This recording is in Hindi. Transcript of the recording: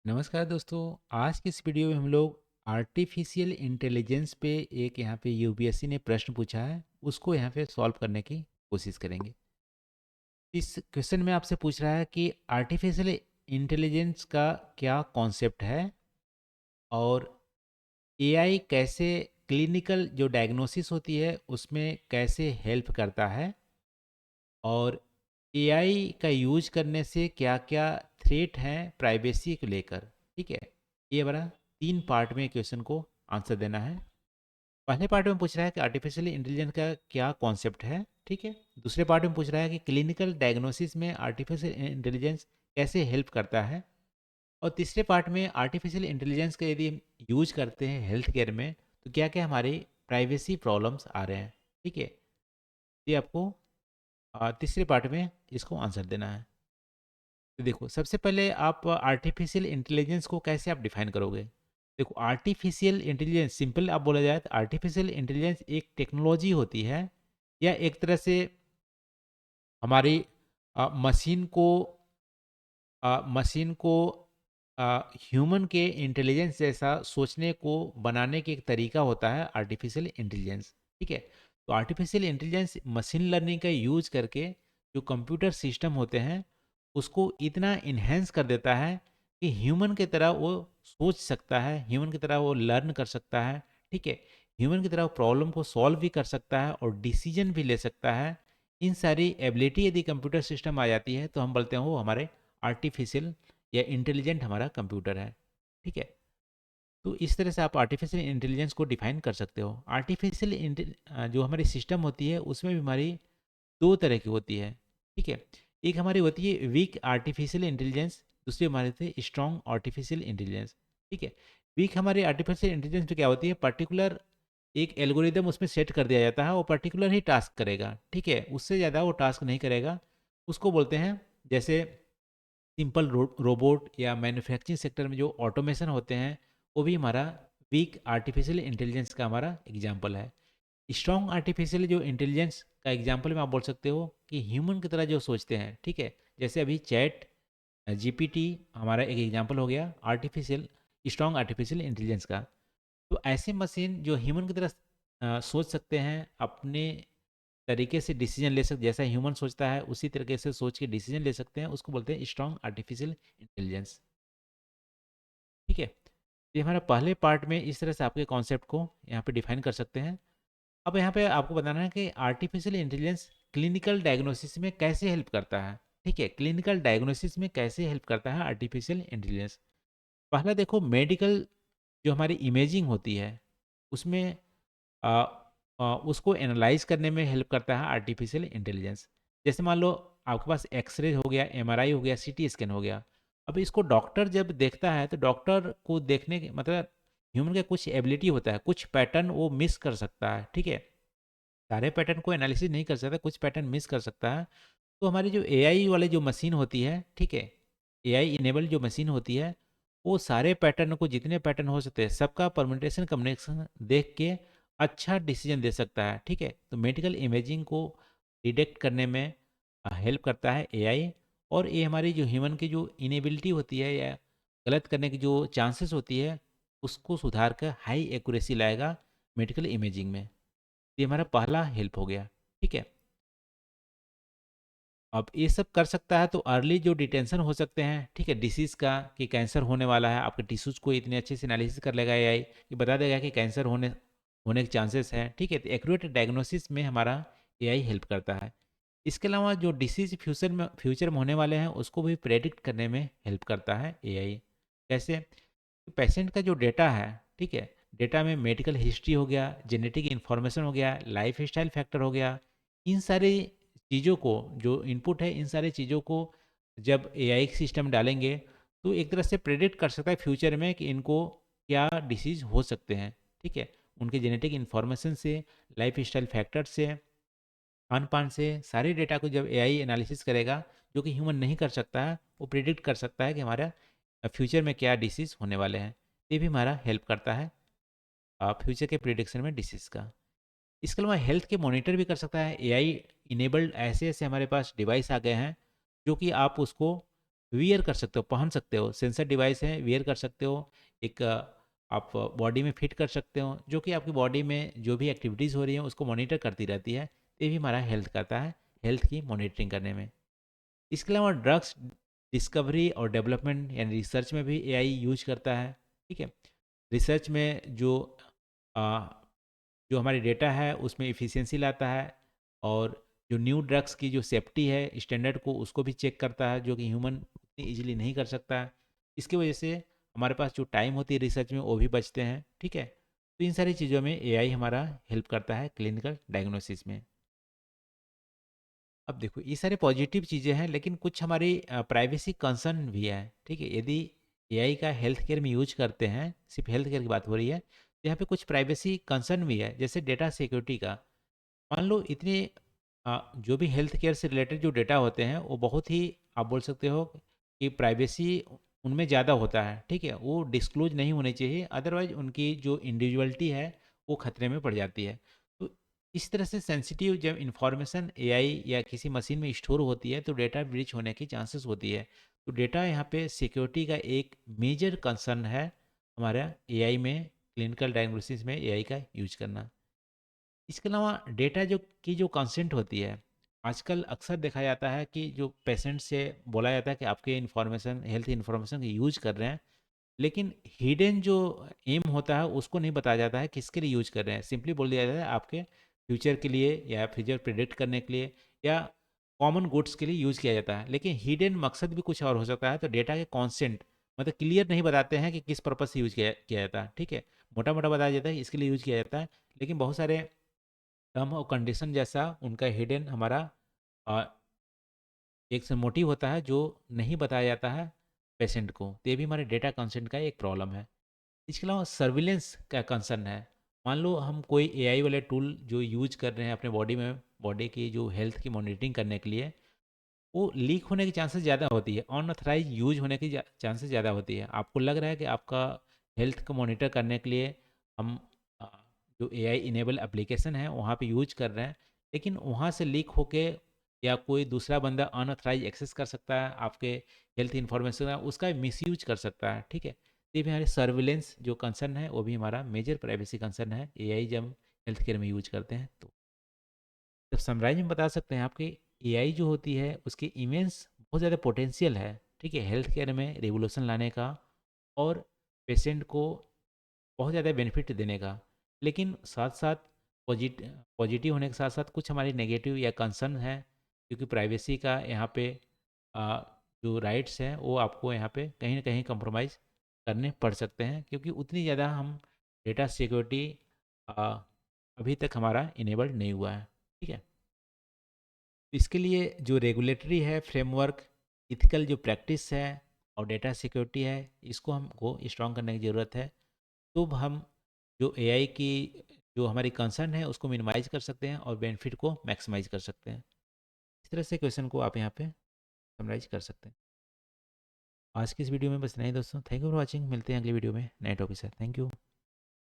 नमस्कार दोस्तों। आज की इस वीडियो में हम लोग आर्टिफिशियल इंटेलिजेंस पे एक यहाँ पे यूपीएससी ने प्रश्न पूछा है, उसको यहाँ पे सॉल्व करने की कोशिश करेंगे। इस क्वेश्चन में आपसे पूछ रहा है कि आर्टिफिशियल इंटेलिजेंस का क्या कॉन्सेप्ट है और एआई कैसे क्लिनिकल जो डायग्नोसिस होती है उसमें कैसे हेल्प करता है और एआई का यूज करने से क्या-क्या थ्रेट हैं प्राइवेसी को लेकर। ठीक है, ये बड़ा 3 पार्ट में क्वेश्चन को आंसर देना है। पहले पार्ट में पूछ रहा है कि आर्टिफिशियल इंटेलिजेंस का क्या कॉन्सेप्ट है। ठीक है, दूसरे पार्ट में पूछ रहा है कि क्लिनिकल डायग्नोसिस में आर्टिफिशियल इंटेलिजेंस कैसे हेल्प करता है और तीसरे पार्ट में आर्टिफिशियल इंटेलिजेंस का यदि हम यूज करते हैं हेल्थ केयर में तो क्या क्या हमारे प्राइवेसी प्रॉब्लम्स आ रहे हैं। ठीक है, ये आपको तीसरे पार्ट में इसको आंसर देना है। तो देखो, सबसे पहले आप आर्टिफिशियल इंटेलिजेंस को कैसे आप डिफाइन करोगे? देखो, आर्टिफिशियल इंटेलिजेंस सिंपल आप बोला जाए तो आर्टिफिशियल इंटेलिजेंस एक टेक्नोलॉजी होती है या एक तरह से हमारी मशीन को मशीन को ह्यूमन के इंटेलिजेंस जैसा सोचने को बनाने के एक तरीका होता है आर्टिफिशियल इंटेलिजेंस। ठीक है, तो आर्टिफिशियल इंटेलिजेंस मशीन लर्निंग का यूज करके जो कंप्यूटर सिस्टम होते हैं उसको इतना इन्हेंस कर देता है कि ह्यूमन की तरह वो सोच सकता है, ह्यूमन की तरह वो लर्न कर सकता है। ठीक है, ह्यूमन की तरह प्रॉब्लम को सॉल्व भी कर सकता है और डिसीजन भी ले सकता है। इन सारी एबिलिटी यदि कंप्यूटर सिस्टम आ जाती है तो हम बोलते हैं वो हमारे आर्टिफिशियल या इंटेलिजेंट हमारा कंप्यूटर है। ठीक है, तो इस तरह से आप आर्टिफिशियल इंटेलिजेंस को डिफाइन कर सकते हो। जो हमारी सिस्टम होती है उसमें भी हमारी दो तरह की होती है। ठीक है, एक हमारी होती है वीक आर्टिफिशियल इंटेलिजेंस, दूसरी हमारी होती है स्ट्रॉन्ग आर्टिफिशियल इंटेलिजेंस। ठीक है, वीक हमारे आर्टिफिशियल इंटेलिजेंस में क्या होती है, पर्टिकुलर एक एल्गोरिदम उसमें सेट कर दिया जाता है, वो पर्टिकुलर ही टास्क करेगा। ठीक है, उससे ज़्यादा वो टास्क नहीं करेगा। उसको बोलते हैं, जैसे सिंपल रोबोट या मैन्युफैक्चरिंग सेक्टर में जो ऑटोमेशन होते हैं वो भी हमारा वीक आर्टिफिशियल इंटेलिजेंस का हमारा एग्जाम्पल है। स्ट्रॉन्ग आर्टिफिशियल जो इंटेलिजेंस का एग्जाम्पल में आप बोल सकते हो कि ह्यूमन की तरह जो सोचते हैं। ठीक है, जैसे अभी चैट जीपीटी हमारा एक एग्जाम्पल हो गया आर्टिफिशियल स्ट्रॉन्ग आर्टिफिशियल इंटेलिजेंस का। तो ऐसे मशीन जो ह्यूमन की तरह सोच सकते हैं, अपने तरीके से डिसीजन ले सकते, जैसा ह्यूमन सोचता है उसी तरीके से सोच के डिसीजन ले सकते हैं, उसको बोलते हैं स्ट्रॉन्ग आर्टिफिशियल इंटेलिजेंस। ठीक है, ये हमारा पहले पार्ट में इस तरह से आपके कॉन्सेप्ट को यहाँ पे डिफाइन कर सकते हैं। अब यहाँ पे आपको बताना है कि आर्टिफिशियल इंटेलिजेंस क्लिनिकल डायग्नोसिस में कैसे हेल्प करता है। ठीक है, क्लिनिकल डायग्नोसिस में कैसे हेल्प करता है आर्टिफिशियल इंटेलिजेंस। पहला देखो, मेडिकल जो हमारी इमेजिंग होती है उसमें अ, उसको एनालाइज करने में हेल्प करता है आर्टिफिशियल इंटेलिजेंस। जैसे मान लो आपके पास एक्सरे हो गया, एमआरआई हो गया, सीटी स्कैन हो गया। अब इसको डॉक्टर जब देखता है तो डॉक्टर को देखने के मतलब ह्यूमन का कुछ एबिलिटी होता है, कुछ पैटर्न वो मिस कर सकता है। ठीक है, सारे पैटर्न को एनालिसिस नहीं कर सकता, कुछ पैटर्न मिस कर सकता है। तो हमारी जो एआई वाली जो मशीन होती है, ठीक है, एआई इनेबल जो मशीन होती है, वो सारे पैटर्न को, जितने पैटर्न हो सकते हैं सबका परम्यूटेशन कम्बिनेशन देख के अच्छा डिसीजन दे सकता है। ठीक है, तो मेडिकल इमेजिंग को डिटेक्ट करने में हेल्प करता है एआई। और ये हमारी जो ह्यूमन की जो इनेबिलिटी होती है या गलत करने की जो चांसेस होती है उसको सुधार कर हाई एक्यूरेसी लाएगा मेडिकल इमेजिंग में। ये हमारा पहला हेल्प हो गया। ठीक है, अब ये सब कर सकता है तो अर्ली जो डिटेंशन हो सकते हैं, ठीक है, डिसीज़ का कि कैंसर होने वाला है, आपके टिश्यूज़ को इतने अच्छे से एनालिसिस कर लेगा एआई कि बता देगा कि कैंसर होने होने के चांसेस हैं। ठीक है, तो एक्यूरेट डायग्नोसिस में हमारा एआई हेल्प करता है। इसके अलावा जो डिसीज़ फ्यूचर में होने वाले हैं उसको भी प्रेडिक्ट करने में हेल्प करता है एआई। कैसे? पेशेंट का जो डेटा है, ठीक है, डेटा में मेडिकल हिस्ट्री हो गया, जेनेटिक इन्फॉर्मेशन हो गया, लाइफ स्टाइल फैक्टर हो गया, इन सारी चीज़ों को, जो इनपुट है इन सारी चीज़ों को जब एआई सिस्टम डालेंगे तो एक तरह से प्रेडिक्ट कर सकता है फ्यूचर में कि इनको क्या डिसीज़ हो सकते हैं। ठीक है, उनके जेनेटिक इन्फॉर्मेशन से, लाइफ स्टाइल फैक्टर से, खान पान से, सारे डेटा को जब एआई एनालिसिस करेगा जो कि ह्यूमन नहीं कर सकता है, वो प्रिडिक्ट कर सकता है कि हमारा फ्यूचर में क्या डिसीज़ होने वाले हैं। ये भी हमारा हेल्प करता है फ्यूचर के प्रिडिक्शन में डिसीज़ का। इसके अलावा हेल्थ के मॉनिटर भी कर सकता है एआई। इनेबल्ड ऐसे ऐसे हमारे पास डिवाइस आ गए हैं जो कि आप उसको वियर कर सकते हो, पहन सकते हो, सेंसर डिवाइस है, वियर कर सकते हो। एक आप बॉडी में फिट कर सकते हो, जो कि आपकी बॉडी में जो भी एक्टिविटीज़ हो रही हैं उसको मॉनिटर करती रहती है। ये भी हमारा हेल्थ करता है, हेल्थ की मॉनिटरिंग करने में। इसके अलावा ड्रग्स डिस्कवरी और डेवलपमेंट यानी रिसर्च में भी एआई यूज करता है। ठीक है, रिसर्च में आ, जो हमारी डेटा है उसमें इफ़िशियंसी लाता है, और जो न्यू ड्रग्स की जो सेफ्टी है स्टैंडर्ड को उसको भी चेक करता है, जो कि ह्यूमन इतनी इजीली नहीं कर सकता है। इसकी वजह से हमारे पास जो टाइम होती है रिसर्च में वो भी बचते हैं। ठीक है, तो इन सारी चीज़ों में एआई हमारा हेल्प करता है क्लिनिकल डायग्नोसिस में। अब देखो ये सारे पॉजिटिव चीज़ें हैं, लेकिन कुछ हमारी प्राइवेसी कंसर्न भी है। ठीक है, यदि एआई का हेल्थ केयर में यूज करते हैं, सिर्फ हेल्थ केयर की बात हो रही है, तो यहाँ पे कुछ प्राइवेसी कंसर्न भी है, जैसे डेटा सिक्योरिटी का। मान लो इतने जो भी हेल्थ केयर से रिलेटेड जो डेटा होते हैं वो बहुत ही, आप बोल सकते हो कि प्राइवेसी उनमें ज़्यादा होता है। ठीक है, वो डिस्क्लोज नहीं होने चाहिए, अदरवाइज उनकी जो इंडिविजुअलिटी है वो खतरे में पड़ जाती है। तो इस तरह से सेंसिटिव जब इंफॉर्मेशन एआई या किसी मशीन में स्टोर होती है तो डेटा ब्रीच होने की चांसेस होती है। तो डेटा यहाँ पे सिक्योरिटी का एक मेजर कंसर्न है हमारा एआई में, क्लिनिकल डायग्नोसिस में एआई का यूज करना। इसके अलावा डेटा जो कंसेंट होती है, आजकल अक्सर देखा जाता है कि जो पेशेंट से बोला जाता है कि आपके इन्फॉर्मेशन, हेल्थ इन्फॉर्मेशन का यूज कर रहे हैं, लेकिन हिडन जो एम होता है उसको नहीं बताया जाता है किसके लिए यूज कर रहे हैं। सिंपली बोल दिया जाता है आपके फ्यूचर के लिए या फ्यूचर प्रिडिक्ट करने के लिए या कॉमन गुड्स के लिए यूज किया जाता है, लेकिन हिडन मकसद भी कुछ और हो सकता है। तो डेटा के कॉन्सेंट मतलब क्लियर नहीं बताते हैं कि किस पर्पज से यूज किया जाता है। ठीक है, मोटा मोटा बताया जाता है इसके लिए यूज किया जाता है, लेकिन बहुत सारे टर्म और कंडीशन जैसा उनका हिडन हमारा अ, एक से मोटिव होता है जो नहीं बताया जाता है पेशेंट को। तो ये भी हमारे डेटा कंसेंट का एक प्रॉब्लम है। इसके अलावा सर्विलेंस का कंसर्न है। मान लो हम कोई एआई वाले टूल जो यूज कर रहे हैं अपने बॉडी में, बॉडी की जो हेल्थ की मॉनिटरिंग करने के लिए, वो लीक होने की चांसेस ज़्यादा होती है, अनऑथराइज यूज होने की चांसेस ज़्यादा होती है। आपको लग रहा है कि आपका हेल्थ को मॉनिटर करने के लिए हम अ, जो एआई इनेबल एप्लीकेशन है वहाँ पे यूज कर रहे हैं, लेकिन वहाँ से लीक होके या कोई दूसरा बंदा अनऑथराइज एक्सेस कर सकता है आपके हेल्थ इन्फॉर्मेशन का, उसका मिसयूज कर सकता है। ठीक है, तो ये भी हमारे सर्विलेंस जो कंसर्न है वो भी हमारा मेजर प्राइवेसी कंसर्न है एआई जब हेल्थ केयर में यूज करते हैं। तो जब समराइज में बता सकते हैं आपकी एआई जो होती है उसकी इमेंस बहुत ज़्यादा पोटेंशियल है। ठीक है, हेल्थ केयर में रेवोल्यूशन लाने का और पेशेंट को बहुत ज़्यादा बेनिफिट देने का, लेकिन साथ साथ पॉजिटिव होने के साथ साथ कुछ हमारी नेगेटिव या कंसर्न है, क्योंकि प्राइवेसी का यहाँ पे आ, जो राइट्स हैं वो आपको यहाँ पे कहीं ना कहीं कंप्रोमाइज़ करने पड़ सकते हैं, क्योंकि उतनी ज़्यादा हम डेटा सिक्योरिटी अभी तक हमारा इनेबल्ड नहीं हुआ है। ठीक है, इसके लिए जो रेगुलेटरी है फ्रेमवर्क, इथिकल जो प्रैक्टिस है और डेटा सिक्योरिटी है, इसको हमको स्ट्रॉन्ग करने की ज़रूरत है। तो हम जो एआई की जो हमारी कंसर्न है उसको मिनिमाइज कर सकते हैं और बेनिफिट को मैक्सिमाइज कर सकते हैं। इस तरह से क्वेश्चन को आप यहाँ पे समराइज कर सकते हैं। आज की इस वीडियो में बस इतना ही दोस्तों, थैंक यू फॉर वॉचिंग। मिलते हैं अगली वीडियो में नए टॉपिक से। Thank you.